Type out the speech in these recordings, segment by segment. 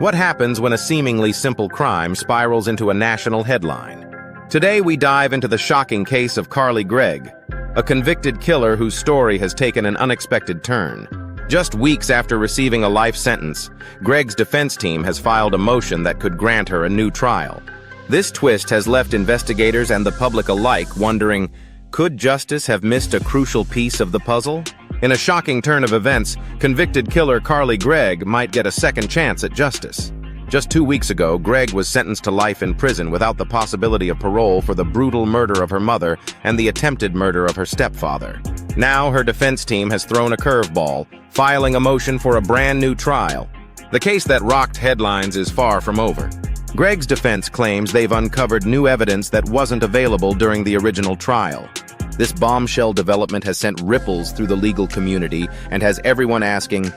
What happens when a seemingly simple crime spirals into a national headline? Today we dive into the shocking case of Carly Gregg, a convicted killer whose story has taken an unexpected turn. Just weeks after receiving a life sentence, Gregg's defense team has filed a motion that could grant her a new trial. This twist has left investigators and the public alike wondering, could justice have missed a crucial piece of the puzzle? In a shocking turn of events, convicted killer Carly Gregg might get a second chance at justice. Just 2 weeks ago, Gregg was sentenced to life in prison without the possibility of parole for the brutal murder of her mother and the attempted murder of her stepfather. Now her defense team has thrown a curveball, filing a motion for a brand new trial. The case that rocked headlines is far from over. Gregg's defense claims they've uncovered new evidence that wasn't available during the original trial. This bombshell development has sent ripples through the legal community and has everyone asking,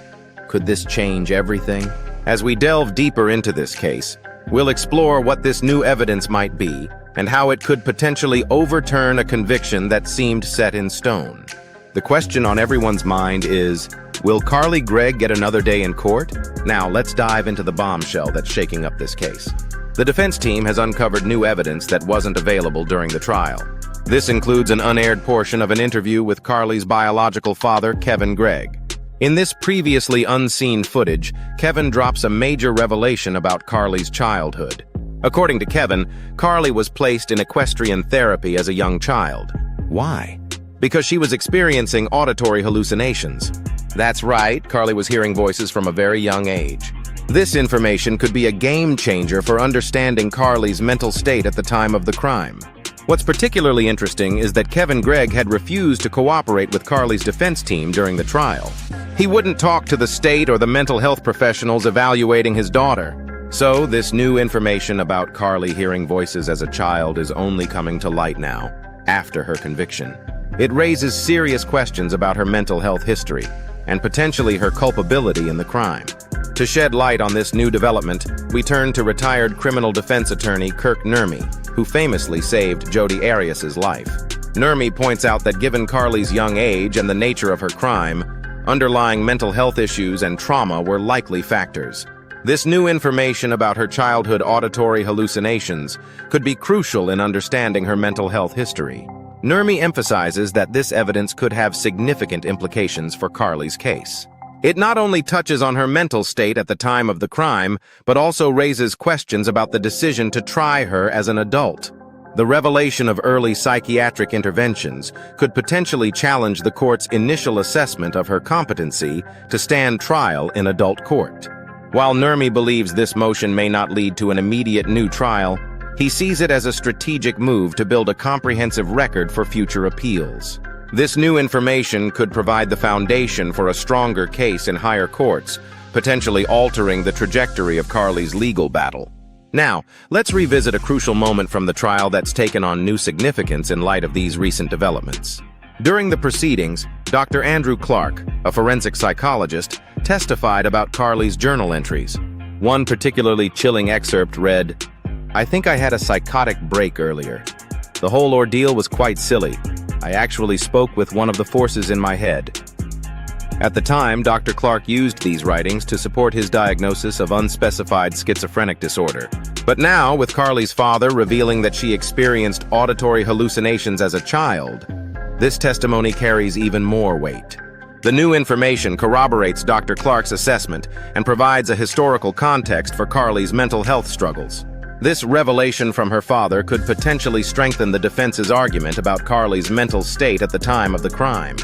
could this change everything? As we delve deeper into this case, we'll explore what this new evidence might be and how it could potentially overturn a conviction that seemed set in stone. The question on everyone's mind is, will Carly Gregg get another day in court? Now, let's dive into the bombshell that's shaking up this case. The defense team has uncovered new evidence that wasn't available during the trial. This includes an unaired portion of an interview with Carly's biological father, Kevin Gregg. In this previously unseen footage, Kevin drops a major revelation about Carly's childhood. According to Kevin, Carly was placed in equestrian therapy as a young child. Why? Because she was experiencing auditory hallucinations. That's right, Carly was hearing voices from a very young age. This information could be a game changer for understanding Carly's mental state at the time of the crime. What's particularly interesting is that Kevin Gregg had refused to cooperate with Carly's defense team during the trial. He wouldn't talk to the state or the mental health professionals evaluating his daughter. So, this new information about Carly hearing voices as a child is only coming to light now, after her conviction. It raises serious questions about her mental health history, and potentially her culpability in the crime. To shed light on this new development, we turn to retired criminal defense attorney Kirk Nurmi, who famously saved Jodi Arias's life. Nurmi points out that given Carly's young age and the nature of her crime, underlying mental health issues and trauma were likely factors. This new information about her childhood auditory hallucinations could be crucial in understanding her mental health history. Nurmi emphasizes that this evidence could have significant implications for Carly's case. It not only touches on her mental state at the time of the crime, but also raises questions about the decision to try her as an adult. The revelation of early psychiatric interventions could potentially challenge the court's initial assessment of her competency to stand trial in adult court. While Nurmi believes this motion may not lead to an immediate new trial, he sees it as a strategic move to build a comprehensive record for future appeals. This new information could provide the foundation for a stronger case in higher courts, potentially altering the trajectory of Carly's legal battle. Now, let's revisit a crucial moment from the trial that's taken on new significance in light of these recent developments. During the proceedings, Dr. Andrew Clark, a forensic psychologist, testified about Carly's journal entries. One particularly chilling excerpt read, "I think I had a psychotic break earlier. The whole ordeal was quite silly. I actually spoke with one of the forces in my head." At the time, Dr. Clark used these writings to support his diagnosis of unspecified schizophrenic disorder. But now, with Carly's father revealing that she experienced auditory hallucinations as a child, this testimony carries even more weight. The new information corroborates Dr. Clark's assessment and provides a historical context for Carly's mental health struggles. This revelation from her father could potentially strengthen the defense's argument about Carly's mental state at the time of the crime.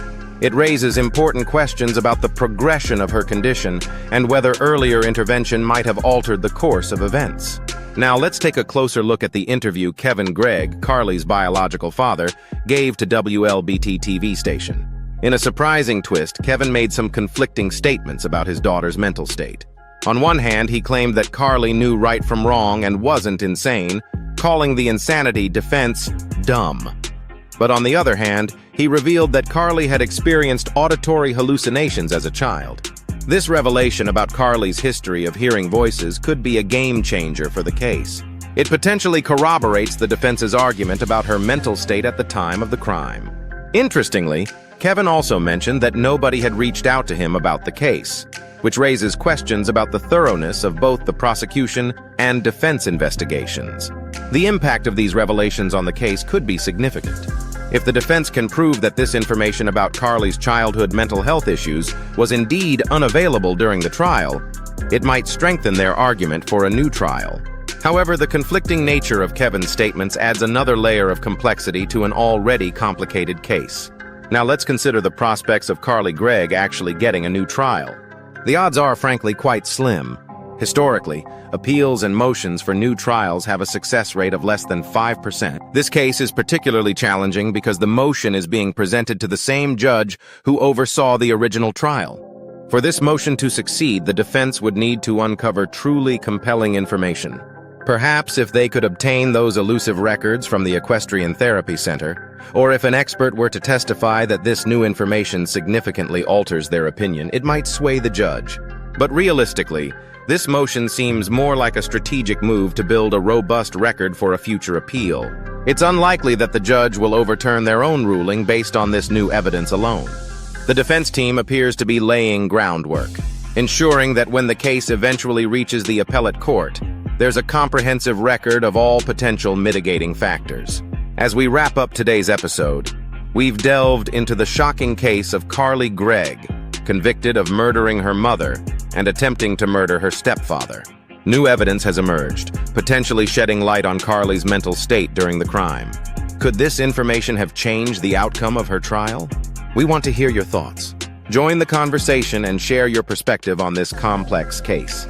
It raises important questions about the progression of her condition and whether earlier intervention might have altered the course of events. Now let's take a closer look at the interview Kevin Gregg, Carly's biological father, gave to WLBT TV station. In a surprising twist, Kevin made some conflicting statements about his daughter's mental state. On one hand, he claimed that Carly knew right from wrong and wasn't insane, calling the insanity defense dumb. But on the other hand, he revealed that Carly had experienced auditory hallucinations as a child. This revelation about Carly's history of hearing voices could be a game changer for the case. It potentially corroborates the defense's argument about her mental state at the time of the crime. Interestingly, Kevin also mentioned that nobody had reached out to him about the case. which raises questions about the thoroughness of both the prosecution and defense investigations. The impact of these revelations on the case could be significant. If the defense can prove that this information about Carly's childhood mental health issues was indeed unavailable during the trial, it might strengthen their argument for a new trial. However, the conflicting nature of Kevin's statements adds another layer of complexity to an already complicated case. Now let's consider the prospects of Carly Gregg actually getting a new trial. The odds are, frankly, quite slim. Historically, appeals and motions for new trials have a success rate of less than 5%. This case is particularly challenging because the motion is being presented to the same judge who oversaw the original trial. For this motion to succeed, the defense would need to uncover truly compelling information. Perhaps if they could obtain those elusive records from the Equestrian Therapy Center, or if an expert were to testify that this new information significantly alters their opinion, it might sway the judge. But realistically, this motion seems more like a strategic move to build a robust record for a future appeal. It's unlikely that the judge will overturn their own ruling based on this new evidence alone. The defense team appears to be laying groundwork, ensuring that when the case eventually reaches the appellate court, there's a comprehensive record of all potential mitigating factors. As we wrap up today's episode, we've delved into the shocking case of Carly Gregg, convicted of murdering her mother and attempting to murder her stepfather. New evidence has emerged, potentially shedding light on Carly's mental state during the crime. Could this information have changed the outcome of her trial? We want to hear your thoughts. Join the conversation and share your perspective on this complex case.